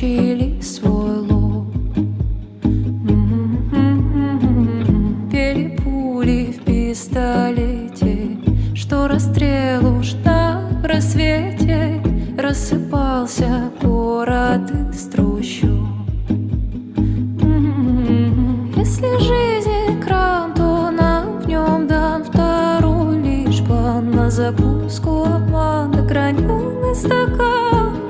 намочили свой лоб. Пели пули в пистолете, что расстрел уж на рассвете. Рассыпался город из трущоб. Если жизнь экран, то нам в нем дан второй лишь план на закуску, обман, ограненный стакан.